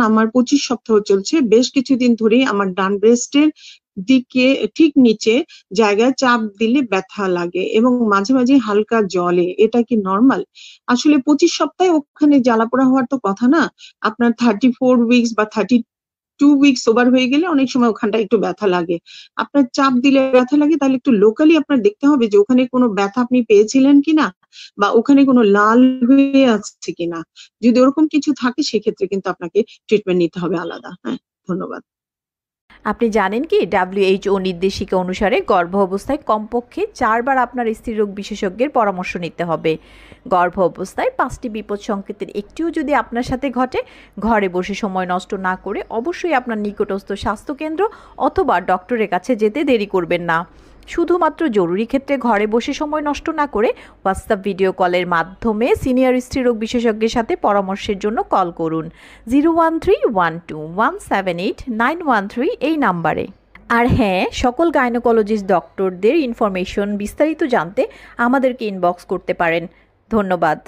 আমার 25 সপ্তাহ চলছে। বেশ কিছুদিন ধরেই আমার ডান ব্রেস্টের দিকে ঠিক নিচে জায়গায় চাপ দিলে ব্যথা লাগে এবং মাঝে মাঝে হালকা জ্বলে। এটা কি নরমাল? আসলে 25 সপ্তাহে ওখানে জ্বালাপোড়া হওয়ার তো কথা না। আপনার 34 উইকস বা 32 উইকস ওভার হয়ে গেলে অনেক সময় ওখানটায় একটু ব্যথা লাগে। আপনার চাপ দিলে ব্যথা লাগে, তাহলে একটু লোকালি আপনার দেখতে হবে যে ওখানে কোনো ব্যথা আপনি পেয়েছিলেন কিনা বা ওখানে কোনো লাল হয়ে আছে কিনা। যদি ওরকম কিছু থাকে সেক্ষেত্রে কিন্তু আপনাকে ট্রিটমেন্ট নিতে হবে আলাদা। হ্যাঁ, ধন্যবাদ। আপনি জানেন কি WHO নির্দেশিকা অনুসারে গর্ভ অবস্থায় কমপক্ষে 4 বার আপনার স্ত্রীরোগ বিশেষজ্ঞের পরামর্শ নিতে হবে। গর্ভ অবস্থায় 5টি বিপদ সংকেতের একটিও যদি আপনার সাথে ঘটে, ঘরে বসে সময় নষ্ট না করে অবশ্যই আপনার নিকটস্থ স্বাস্থ্যকেন্দ্র অথবা ডক্টরের কাছে যেতে দেরি করবেন না। শুধুমাত্র জরুরি ক্ষেত্রে ঘরে বসে সময় নষ্ট না করে হোয়াটসঅ্যাপ ভিডিও কলের মাধ্যমে সিনিয়র স্ত্রীরোগ বিশেষজ্ঞের সাথে পরামর্শের জন্য কল করুন 01312178913 এই নাম্বারে। আর হ্যাঁ, সকল গাইনোকোলজিস্ট ডক্টরদের ইনফরমেশন বিস্তারিত জানতে আমাদেরকে ইনবক্স করতে পারেন। ধন্যবাদ।